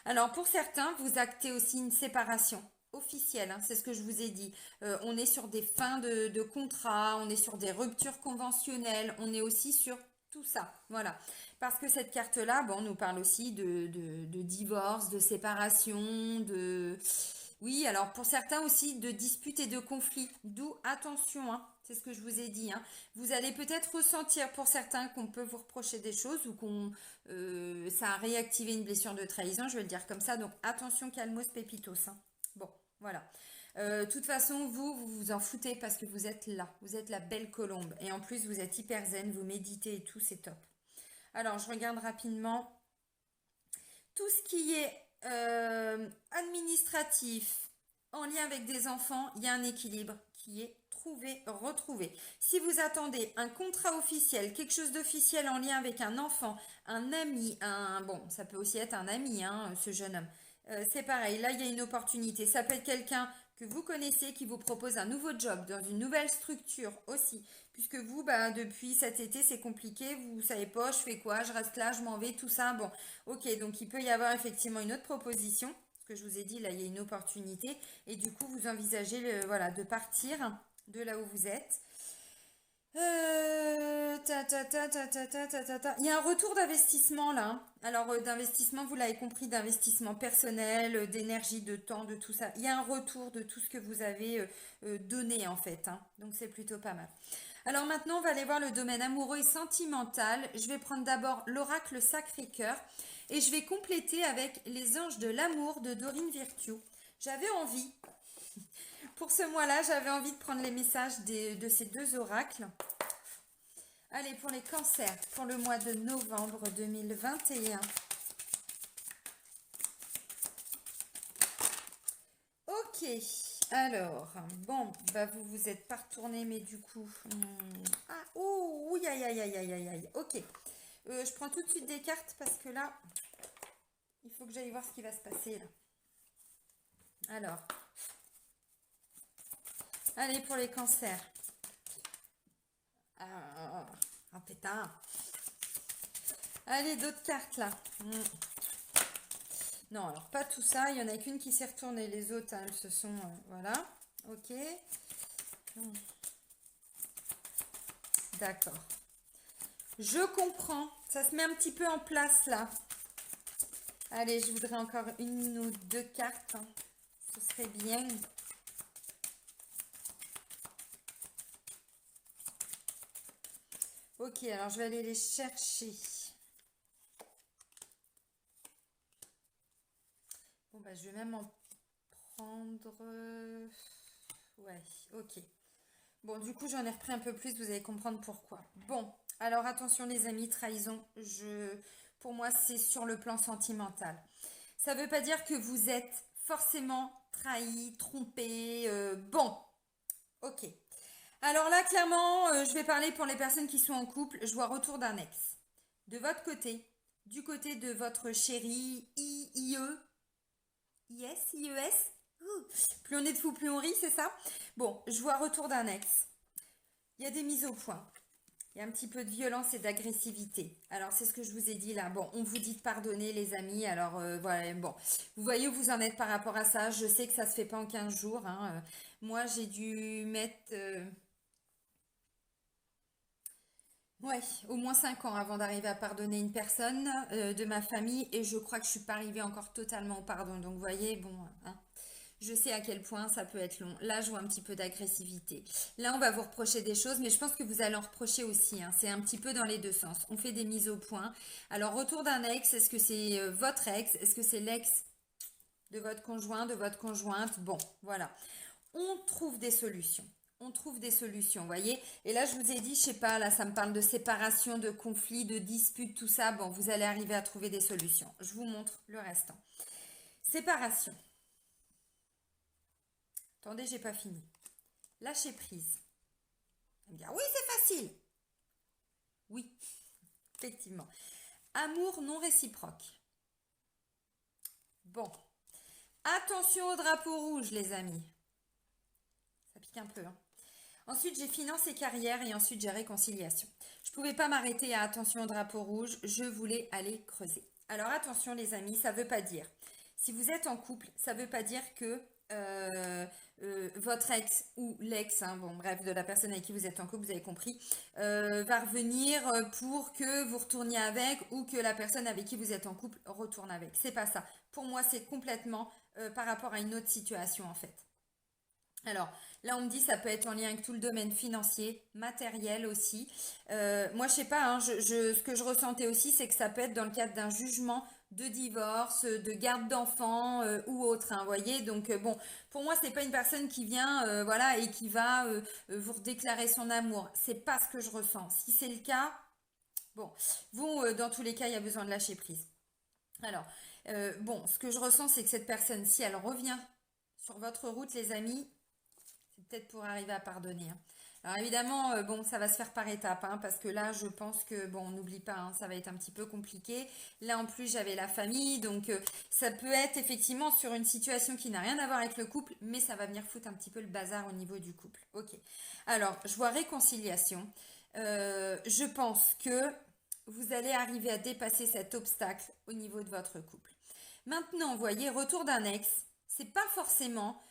Alors pour certains, vous actez aussi une séparation officielle, hein, c'est ce que je vous ai dit. On est sur des fins de contrat, on est sur des ruptures conventionnelles, on est aussi sur tout ça, voilà. Parce que cette carte-là, bon, on nous parle aussi de divorce, de séparation, de... Oui, alors pour certains aussi de disputes et de conflits, d'où attention, hein, c'est ce que je vous ai dit, hein. Vous allez peut-être ressentir pour certains qu'on peut vous reprocher des choses ou ça a réactivé une blessure de trahison, je vais le dire comme ça. Donc attention, calmos, pépitos, hein. Bon, voilà. De toute façon, vous vous en foutez parce que vous êtes là. Vous êtes la belle colombe. Et en plus, vous êtes hyper zen, vous méditez et tout, c'est top. Alors, je regarde rapidement. Tout ce qui est administratif, en lien avec des enfants, il y a un équilibre qui est trouvé, retrouvé. Si vous attendez un contrat officiel, quelque chose d'officiel en lien avec un enfant, un ami, bon, ça peut aussi être un ami, hein, ce jeune homme. C'est pareil, là il y a une opportunité. Ça peut être quelqu'un que vous connaissez qui vous propose un nouveau job dans une nouvelle structure aussi. Puisque vous, bah, depuis cet été, c'est compliqué, vous savez pas, je fais quoi, je reste là, je m'en vais, tout ça. Bon, ok, donc il peut y avoir effectivement une autre proposition. Ce que je vous ai dit, là, il y a une opportunité. Et du coup, vous envisagez voilà, de partir de là où vous êtes. Il y a un retour d'investissement là, hein. Alors d'investissement, vous l'avez compris, d'investissement personnel, d'énergie, de temps, de tout ça. Il y a un retour de tout ce que vous avez donné en fait, hein. Donc c'est plutôt pas mal. Alors maintenant, on va aller voir le domaine amoureux et sentimental. Je vais prendre d'abord l'oracle Sacré-Cœur et je vais compléter avec les anges de l'amour de Dorine Virtue. J'avais envie, pour ce mois-là, j'avais envie de prendre les messages de ces deux oracles. Allez, pour les cancers, pour le mois de novembre 2021. Ok, alors, bon, bah vous vous êtes pas retourné, mais du coup... ah, ouh, ouh, aïe, aïe, aïe, aïe, aïe, aïe, ok. Je prends tout de suite des cartes parce que là, il faut que j'aille voir ce qui va se passer là. Alors, allez, pour les cancers. Ah, pétard. Allez, d'autres cartes là. Non, alors pas tout ça. Il y en a qu'une qui s'est retournée. Les autres, hein, elles se sont... voilà. Ok. D'accord. Je comprends. Ça se met un petit peu en place là. Allez, je voudrais encore une ou deux cartes, hein. Ce serait bien. Ok, alors je vais aller les chercher. Bon, bah, je vais même en prendre... Ouais, ok. Bon, du coup, j'en ai repris un peu plus, vous allez comprendre pourquoi. Bon, alors attention les amis, trahison, pour moi, c'est sur le plan sentimental. Ça ne veut pas dire que vous êtes forcément trahi, trompé. Bon, ok. Alors là, clairement, je vais parler pour les personnes qui sont en couple. Je vois retour d'un ex. De votre côté, du côté de votre chéri, IE, IS, IES. Ouh. Plus on est de fou, plus on rit, c'est ça? Bon, je vois retour d'un ex. Il y a des mises au point. Il y a un petit peu de violence et d'agressivité. Alors, c'est ce que je vous ai dit là. Bon, on vous dit de pardonner, les amis. Alors, voilà, bon. Vous voyez où vous en êtes par rapport à ça. Je sais que ça se fait pas en 15 jours, hein. Moi, j'ai dû mettre... ouais, au moins 5 ans avant d'arriver à pardonner une personne de ma famille. Et je crois que je suis pas arrivée encore totalement au pardon. Donc, vous voyez, bon, hein. Je sais à quel point ça peut être long. Là, je vois un petit peu d'agressivité. Là, on va vous reprocher des choses, mais je pense que vous allez en reprocher aussi, hein. C'est un petit peu dans les deux sens. On fait des mises au point. Alors, retour d'un ex, est-ce que c'est votre ex? Est-ce que c'est l'ex de votre conjoint, de votre conjointe? Bon, voilà. On trouve des solutions. On trouve des solutions, vous voyez. Et là, je vous ai dit, je sais pas, là, ça me parle de séparation, de conflit, de dispute, tout ça. Bon, vous allez arriver à trouver des solutions. Je vous montre le restant. Séparation. Attendez, j'ai pas fini. Lâcher prise. Elle me dit, ah oui, c'est facile. Oui, effectivement. Amour non réciproque. Bon. Attention au drapeau rouge, les amis. Ça pique un peu, hein. Ensuite, j'ai finance et carrière et ensuite j'ai réconciliation. Je ne pouvais pas m'arrêter à attention au drapeau rouge, je voulais aller creuser. Alors attention les amis, ça ne veut pas dire. Si vous êtes en couple, ça ne veut pas dire que votre ex ou l'ex, hein, bon bref, de la personne avec qui vous êtes en couple, vous avez compris, va revenir pour que vous retourniez avec ou que la personne avec qui vous êtes en couple retourne avec. C'est pas ça. Pour moi, c'est complètement par rapport à une autre situation en fait. Alors, là, on me dit ça peut être en lien avec tout le domaine financier, matériel aussi. Moi, je sais pas, hein, ce que je ressentais aussi, c'est que ça peut être dans le cadre d'un jugement de divorce, de garde d'enfants ou autre, hein, voyez. Donc, bon, pour moi, c'est pas une personne qui vient, voilà, et qui va vous redéclarer son amour. C'est pas ce que je ressens. Si c'est le cas, bon, vous, dans tous les cas, il y a besoin de lâcher prise. Alors, bon, ce que je ressens, c'est que cette personne, si elle revient sur votre route, les amis, c'est peut-être pour arriver à pardonner, hein. Alors évidemment, bon, ça va se faire par étapes, hein, parce que là, je pense que, bon, on n'oublie pas, hein, ça va être un petit peu compliqué. Là, en plus, j'avais la famille, donc ça peut être effectivement sur une situation qui n'a rien à voir avec le couple, mais ça va venir foutre un petit peu le bazar au niveau du couple. Ok. Alors, je vois réconciliation. Je pense que vous allez arriver à dépasser cet obstacle au niveau de votre couple. Maintenant, vous voyez, retour d'un ex, c'est pas forcément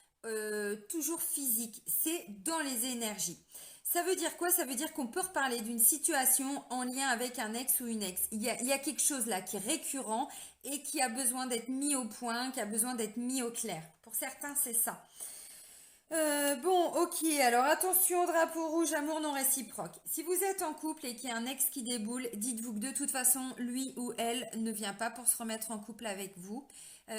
toujours physique, c'est dans les énergies. Ça veut dire quoi? Ça veut dire qu'on peut reparler d'une situation en lien avec un ex ou une ex. Il y a quelque chose là qui est récurrent et qui a besoin d'être mis au point, qui a besoin d'être mis au clair. Pour certains, c'est ça. Bon, ok, alors attention au drapeau rouge, amour non réciproque. Si vous êtes en couple et qu'il y a un ex qui déboule, dites-vous que de toute façon, lui ou elle ne vient pas pour se remettre en couple avec vous,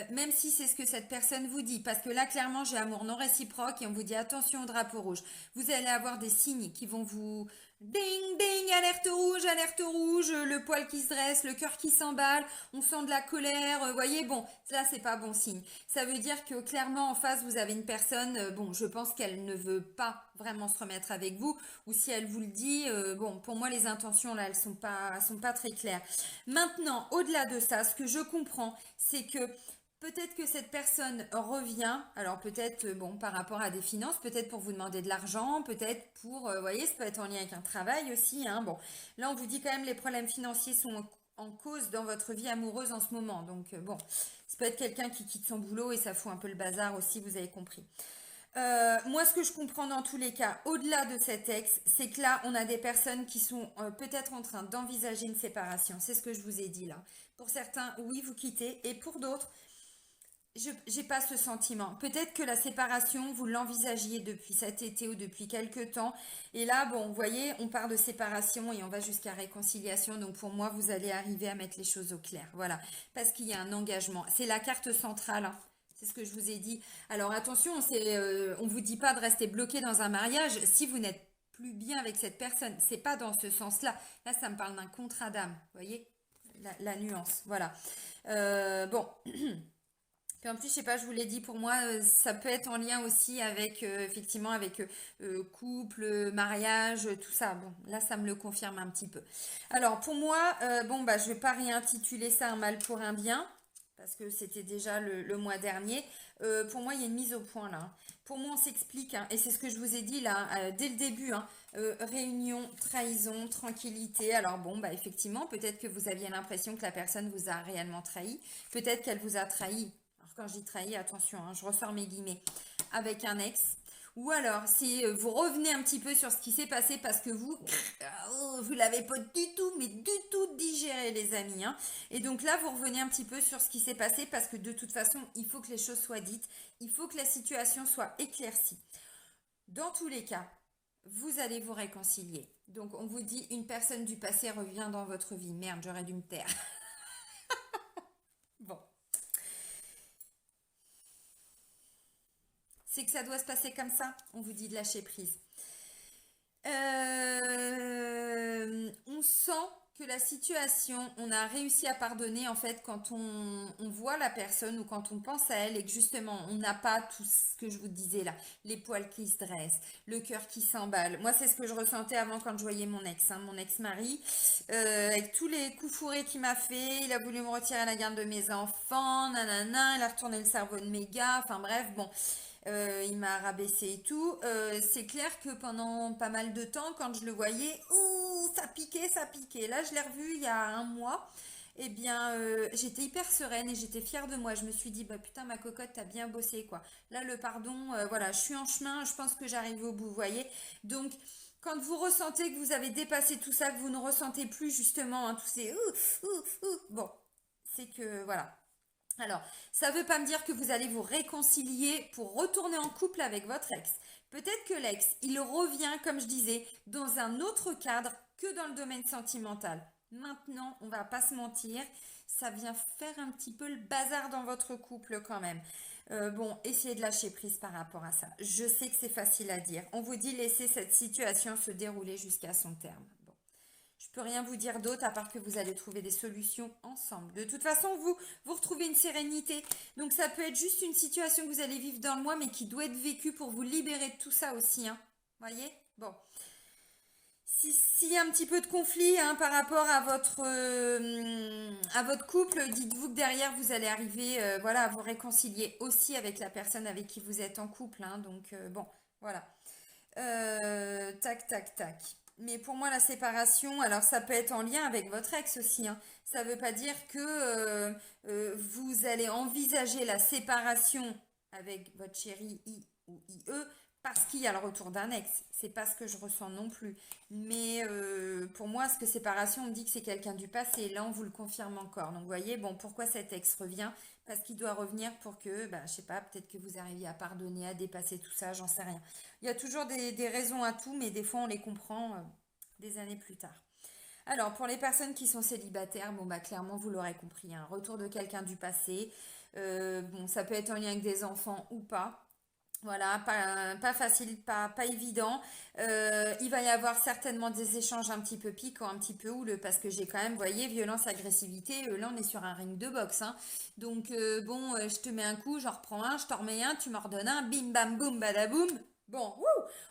même si c'est ce que cette personne vous dit. Parce que là, clairement, j'ai amour non réciproque et on vous dit attention au drapeau rouge. Vous allez avoir des signes qui vont vous... Ding, ding, alerte rouge, le poil qui se dresse, le cœur qui s'emballe, on sent de la colère, voyez, bon, là, c'est pas bon signe. Ça veut dire que clairement, en face, vous avez une personne, bon, je pense qu'elle ne veut pas vraiment se remettre avec vous, ou si elle vous le dit, bon, pour moi, les intentions, là, elles sont pas très claires. Maintenant, au-delà de ça, ce que je comprends, c'est que peut-être que cette personne revient, alors peut-être, bon, par rapport à des finances, peut-être pour vous demander de l'argent, peut-être pour, vous voyez, ça peut être en lien avec un travail aussi, hein. Bon, là, on vous dit quand même les problèmes financiers sont en cause dans votre vie amoureuse en ce moment. Donc, bon, ça peut être quelqu'un qui quitte son boulot et ça fout un peu le bazar aussi, vous avez compris. Moi, ce que je comprends dans tous les cas, au-delà de cet ex, c'est que là, on a des personnes qui sont peut-être en train d'envisager une séparation. C'est ce que je vous ai dit là. Pour certains, oui, vous quittez. Et pour d'autres, je j'ai pas ce sentiment. Peut-être que la séparation, vous l'envisagiez depuis cet été ou depuis quelque temps. Et là, bon, vous voyez, on part de séparation et on va jusqu'à réconciliation. Donc pour moi, vous allez arriver à mettre les choses au clair. Voilà. Parce qu'il y a un engagement. C'est la carte centrale, hein. C'est ce que je vous ai dit. Alors attention, on vous dit pas de rester bloqué dans un mariage si vous n'êtes plus bien avec cette personne. C'est pas dans ce sens-là. Là, ça me parle d'un contrat d'âme. Vous voyez la nuance. Voilà. Bon. Puis en plus, je sais pas, je vous l'ai dit, pour moi, ça peut être en lien aussi avec, effectivement, avec couple, mariage, tout ça. Bon, là, ça me le confirme un petit peu. Alors, pour moi, bon, bah, je vais pas réintituler ça un mal pour un bien, parce que c'était déjà le mois dernier. Pour moi, il y a une mise au point là, hein. Pour moi, on s'explique, hein, et c'est ce que je vous ai dit là, dès le début, hein, réunion, trahison, tranquillité. Alors bon, bah effectivement, peut-être que vous aviez l'impression que la personne vous a réellement trahi. Peut-être qu'elle vous a trahi. Alors quand je dis trahi, attention, hein, je ressors mes guillemets. Avec un ex. Ou alors, si vous revenez un petit peu sur ce qui s'est passé parce que vous l'avez pas du tout, mais du tout digéré, les amis, hein. Et donc là, vous revenez un petit peu sur ce qui s'est passé parce que de toute façon, il faut que les choses soient dites, il faut que la situation soit éclaircie. Dans tous les cas, vous allez vous réconcilier. Donc, on vous dit, une personne du passé revient dans votre vie. Merde, j'aurais dû me taire. Bon, c'est que ça doit se passer comme ça. On vous dit de lâcher prise. On sent que la situation, on a réussi à pardonner en fait quand on voit la personne ou quand on pense à elle et que justement on n'a pas tout ce que je vous disais là, les poils qui se dressent, le cœur qui s'emballe. Moi c'est ce que je ressentais avant quand je voyais mon ex, hein, mon ex-mari, avec tous les coups fourrés qu'il m'a fait, il a voulu me retirer la garde de mes enfants, nanana, il a retourné le cerveau de mes gars, enfin bref, bon. Il m'a rabaissé et tout. C'est clair que pendant pas mal de temps, quand je le voyais, ouh, ça piquait, ça piquait. Là, je l'ai revu il y a un mois. Eh bien, j'étais hyper sereine et j'étais fière de moi. Je me suis dit, bah putain, ma cocotte, t'as bien bossé, quoi. Là, le pardon, voilà, je suis en chemin, je pense que j'arrive au bout, vous voyez. Donc, quand vous ressentez que vous avez dépassé tout ça, que vous ne ressentez plus justement, hein, tous ces bon, c'est que voilà. Alors, ça ne veut pas me dire que vous allez vous réconcilier pour retourner en couple avec votre ex. Peut-être que l'ex, il revient, comme je disais, dans un autre cadre que dans le domaine sentimental. Maintenant, on va pas se mentir, ça vient faire un petit peu le bazar dans votre couple quand même. Bon, essayez de lâcher prise par rapport à ça. Je sais que c'est facile à dire. On vous dit laissez cette situation se dérouler jusqu'à son terme. Bon. Je peux rien vous dire d'autre à part que vous allez trouver des solutions ensemble. De toute façon, vous retrouvez une sérénité. Donc ça peut être juste une situation que vous allez vivre dans le mois, mais qui doit être vécue pour vous libérer de tout ça aussi, hein. Voyez? Bon. S'il y a un petit peu de conflit, hein, par rapport à votre couple, dites-vous que derrière vous allez arriver, voilà, à vous réconcilier aussi avec la personne avec qui vous êtes en couple, hein. Donc bon, voilà. Tac, tac, tac. Mais pour moi, la séparation, alors ça peut être en lien avec votre ex aussi, hein. Ça ne veut pas dire que vous allez envisager la séparation avec votre chéri I ou IE parce qu'il y a le retour d'un ex. C'est pas ce que je ressens non plus. Mais pour moi, ce que séparation, on me dit que c'est quelqu'un du passé. Et là, on vous le confirme encore. Donc, vous voyez, bon, pourquoi cet ex revient? Parce qu'il doit revenir pour que, bah, je sais pas, peut-être que vous arriviez à pardonner, à dépasser tout ça, j'en sais rien. Il y a toujours des raisons à tout, mais des fois, on les comprend des années plus tard. Alors, pour les personnes qui sont célibataires, bon, bah, clairement, vous l'aurez compris, un retour de quelqu'un du passé. Bon, ça peut être en lien avec des enfants ou pas. Voilà, pas facile, pas évident. Il va y avoir certainement des échanges un petit peu piquants, un petit peu houleux, parce que j'ai quand même, vous voyez, violence, agressivité. Là, on est sur un ring de boxe, hein. Donc, bon, je te mets un coup, j'en reprends un, je t'en remets un, tu m'en redonnes un, bim, bam, boum, badaboum. Bon,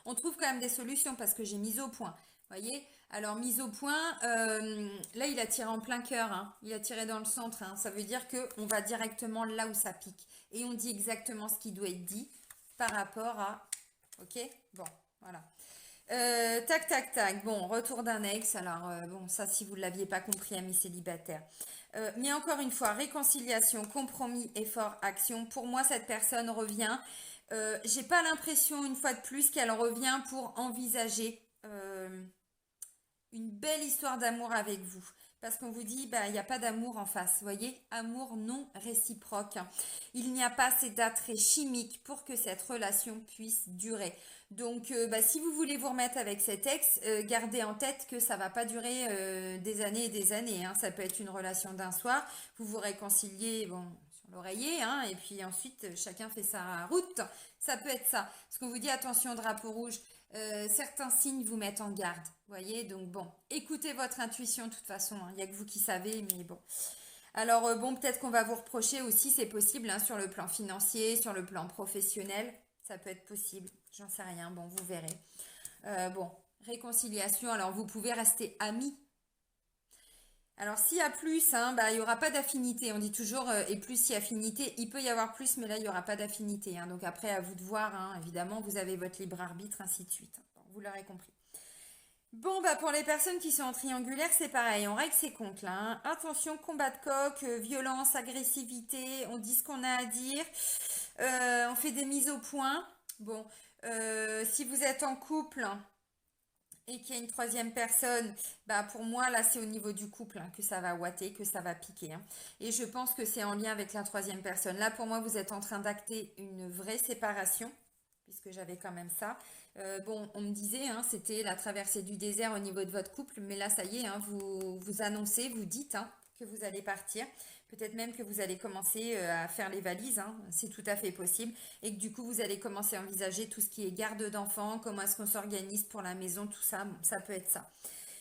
on trouve quand même des solutions parce que j'ai mis au point. Voyez? Alors, mise au point, là, il a tiré en plein cœur, hein. Il a tiré dans le centre, hein. Ça veut dire que on va directement là où ça pique. Et on dit exactement ce qui doit être dit par rapport à... Ok? Bon, voilà. Tac, tac, tac. Bon, retour d'un ex. Alors, bon, ça, si vous ne l'aviez pas compris, amis célibataires. Mais encore une fois, réconciliation, compromis, effort, action. Pour moi, cette personne revient J'ai pas l'impression, une fois de plus, qu'elle revient pour envisager une belle histoire d'amour avec vous. Parce qu'on vous dit, bah, il n'y a pas d'amour en face. Vous voyez, amour non réciproque. Il n'y a pas cet attrait chimique pour que cette relation puisse durer. Donc, bah, si vous voulez vous remettre avec cet ex, gardez en tête que ça va pas durer des années et des années, hein. Ça peut être une relation d'un soir. Vous vous réconciliez, bon, sur l'oreiller, hein, et puis ensuite, chacun fait sa route. Ça peut être ça. Parce qu'on vous dit, attention, drapeau rouge. Certains signes vous mettent en garde, voyez, donc bon, écoutez votre intuition de toute façon, il n'y a que vous qui savez, mais bon. Alors bon, peut-être qu'on va vous reprocher aussi, c'est possible, hein, sur le plan financier, sur le plan professionnel, ça peut être possible, j'en sais rien, bon, vous verrez. Bon, réconciliation, alors vous pouvez rester amis. Alors s'il y a plus, hein, bah, il n'y aura pas d'affinité. On dit toujours, et plus s'il y a affinité, il peut y avoir plus, mais là, il n'y aura pas d'affinité, hein. Donc après, à vous de voir, hein, évidemment, vous avez votre libre arbitre, ainsi de suite. Bon, vous l'aurez compris. Bon, bah pour les personnes qui sont en triangulaire, c'est pareil, on règle ses comptes là, hein. Attention, combat de coq, violence, agressivité, on dit ce qu'on a à dire, on fait des mises au point. Bon, si vous êtes en couple et qu'il y a une troisième personne, bah pour moi là c'est au niveau du couple, hein, que ça va ouater, que ça va piquer, hein. Et je pense que c'est en lien avec la troisième personne. Là pour moi vous êtes en train d'acter une vraie séparation, puisque j'avais quand même ça. Bon, on me disait, hein, c'était la traversée du désert au niveau de votre couple, mais là ça y est, hein, vous annoncez, vous dites, hein, que vous allez partir. Peut-être même que vous allez commencer à faire les valises, hein, c'est tout à fait possible. Et que du coup, vous allez commencer à envisager tout ce qui est garde d'enfants, comment est-ce qu'on s'organise pour la maison, tout ça, bon, ça peut être ça.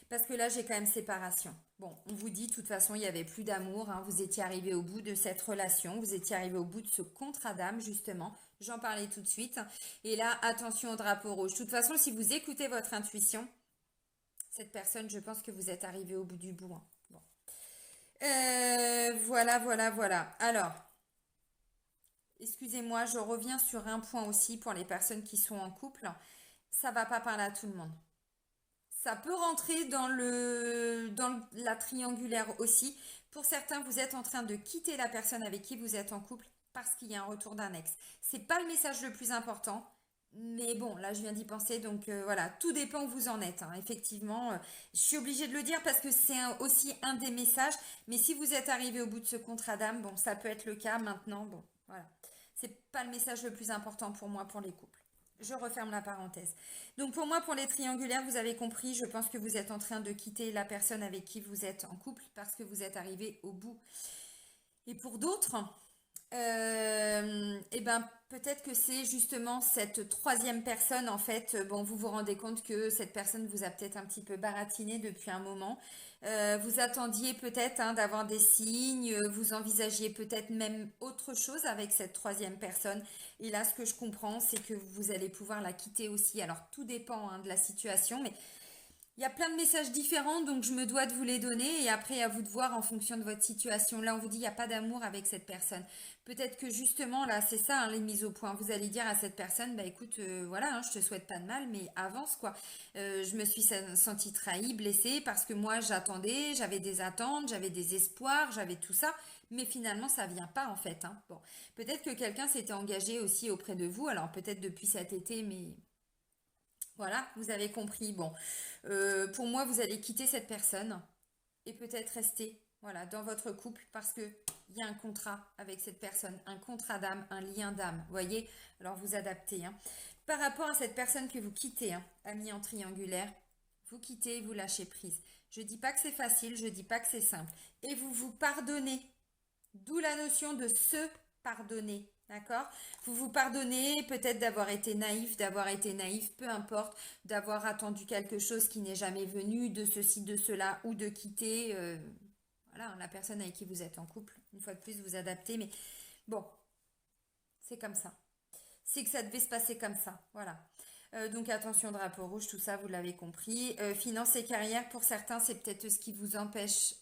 Parce que là, j'ai quand même séparation. Bon, on vous dit, de toute façon, il n'y avait plus d'amour, hein, vous étiez arrivé au bout de cette relation, vous étiez arrivé au bout de ce contrat d'âme, justement. J'en parlais tout de suite. Et là, attention au drapeau rouge. De toute façon, si vous écoutez votre intuition, cette personne, je pense que vous êtes arrivé au bout du bout, hein. Bon. Voilà, voilà, voilà. Alors, excusez-moi, je reviens sur un point aussi pour les personnes qui sont en couple. Ça va pas parler à tout le monde. Ça peut rentrer dans la triangulaire aussi. Pour certains, vous êtes en train de quitter la personne avec qui vous êtes en couple parce qu'il y a un retour d'un ex. C'est pas le message le plus important. Mais bon, là je viens d'y penser, donc voilà, tout dépend où vous en êtes, hein. Effectivement, je suis obligée de le dire parce que c'est aussi un des messages. Mais si vous êtes arrivé au bout de ce contrat d'âme, bon, ça peut être le cas maintenant. Bon, voilà, c'est pas le message le plus important pour moi pour les couples. Je referme la parenthèse. Donc pour moi, pour les triangulaires, vous avez compris, je pense que vous êtes en train de quitter la personne avec qui vous êtes en couple parce que vous êtes arrivé au bout. Et pour d'autres, eh ben, peut-être que c'est justement cette troisième personne, en fait, bon, vous vous rendez compte que cette personne vous a peut-être un petit peu baratiné depuis un moment. Vous attendiez peut-être, hein, d'avoir des signes, vous envisagiez peut-être même autre chose avec cette troisième personne. Et là, ce que je comprends, c'est que vous allez pouvoir la quitter aussi. Alors, tout dépend, hein, de la situation, mais il y a plein de messages différents, donc je me dois de vous les donner et après à vous de voir en fonction de votre situation. Là, on vous dit il n'y a pas d'amour avec cette personne. Peut-être que justement, là, c'est ça, hein, les mises au point. Vous allez dire à cette personne, bah écoute, voilà, hein, je te souhaite pas de mal, mais avance quoi. Je me suis sentie trahie, blessée parce que moi j'attendais, j'avais des attentes, j'avais des espoirs, j'avais tout ça. Mais finalement, ça vient pas en fait, hein. Bon, peut-être que quelqu'un s'était engagé aussi auprès de vous. Alors peut-être depuis cet été, mais voilà, vous avez compris. Bon, pour moi, vous allez quitter cette personne et peut-être rester, voilà, dans votre couple parce que il y a un contrat avec cette personne, un contrat d'âme, un lien d'âme. Voyez, alors vous adaptez, hein. Par rapport à cette personne que vous quittez, hein, ami en triangulaire, vous quittez, vous lâchez prise. Je dis pas que c'est facile, je dis pas que c'est simple, et vous vous pardonnez. D'où la notion de se pardonner. D'accord? Vous vous pardonnez peut-être d'avoir été naïf, peu importe, d'avoir attendu quelque chose qui n'est jamais venu, de ceci, de cela, ou de quitter voilà, la personne avec qui vous êtes en couple. Une fois de plus, vous adaptez, mais bon, c'est comme ça. C'est que ça devait se passer comme ça. Voilà. Donc attention, drapeau rouge, tout ça, vous l'avez compris. Finance et carrière, pour certains, c'est peut-être ce qui vous empêche,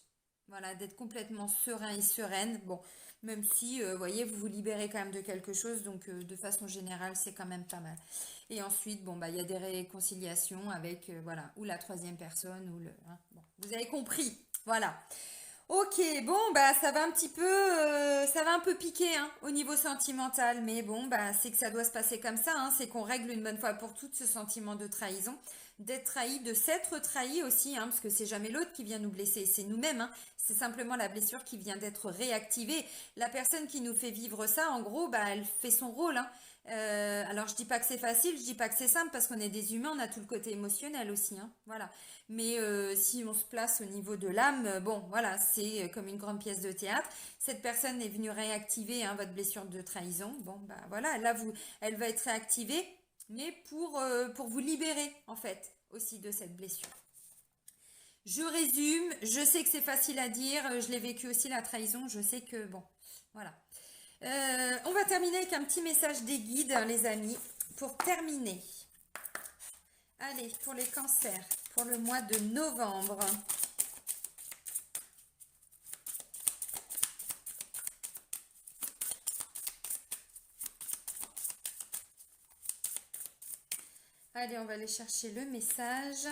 voilà, d'être complètement serein et sereine. Bon, même si, vous voyez, vous vous libérez quand même de quelque chose, donc de façon générale, c'est quand même pas mal. Et ensuite, bon, bah, il y a des réconciliations avec, voilà, ou la troisième personne, ou le, hein, bon, vous avez compris, voilà. Ok, bon, bah ça va un petit peu, ça va un peu piquer hein, au niveau sentimental, mais bon, bah c'est que ça doit se passer comme ça, hein, c'est qu'on règle une bonne fois pour toutes ce sentiment de trahison, d'être trahi, de s'être trahi aussi, hein, parce que c'est jamais l'autre qui vient nous blesser, c'est nous-mêmes, hein, c'est simplement la blessure qui vient d'être réactivée. La personne qui nous fait vivre ça, en gros, bah elle fait son rôle, hein. Alors je dis pas que c'est facile, je dis pas que c'est simple, parce qu'on est des humains, on a tout le côté émotionnel aussi, hein, voilà. Mais si on se place au niveau de l'âme, bon, voilà, c'est comme une grande pièce de théâtre. Cette personne est venue réactiver hein, votre blessure de trahison. Bon, bah voilà, là, elle va être réactivée, mais pour vous libérer, en fait, aussi de cette blessure. Je résume, je sais que c'est facile à dire, je l'ai vécu aussi, la trahison, je sais que, bon, voilà. On va terminer avec un petit message des guides, hein, les amis, pour terminer. Allez, pour les cancers, pour le mois de novembre. Allez, on va aller chercher le message.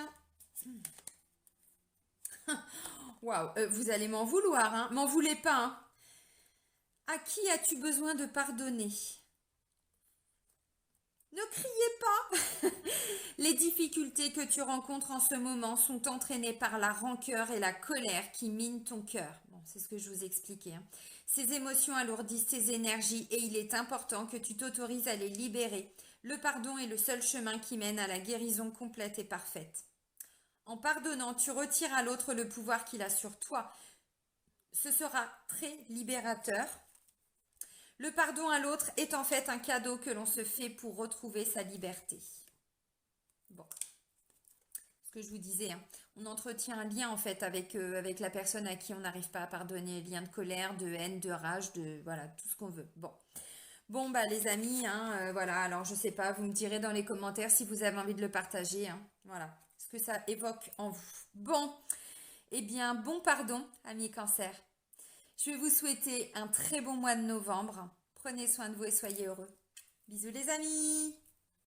Waouh, vous allez m'en vouloir, hein. M'en voulez pas, hein. À qui as-tu besoin de pardonner? Ne criez pas. Les difficultés que tu rencontres en ce moment sont entraînées par la rancœur et la colère qui minent ton cœur. Bon, c'est ce que je vous expliquais, hein. Ces émotions alourdissent tes énergies et il est important que tu t'autorises à les libérer. Le pardon est le seul chemin qui mène à la guérison complète et parfaite. En pardonnant, tu retires à l'autre le pouvoir qu'il a sur toi. Ce sera très libérateur. Le pardon à l'autre est en fait un cadeau que l'on se fait pour retrouver sa liberté. Bon, ce que je vous disais, hein, on entretient un lien en fait avec la personne à qui on n'arrive pas à pardonner, lien de colère, de haine, de rage, de voilà, tout ce qu'on veut. Bon bah les amis, hein, voilà, alors je sais pas, vous me direz dans les commentaires si vous avez envie de le partager, hein, voilà, ce que ça évoque en vous. Bon, eh bien, bon pardon, amis cancer. Je vais vous souhaiter un très bon mois de novembre. Prenez soin de vous et soyez heureux. Bisous les amis!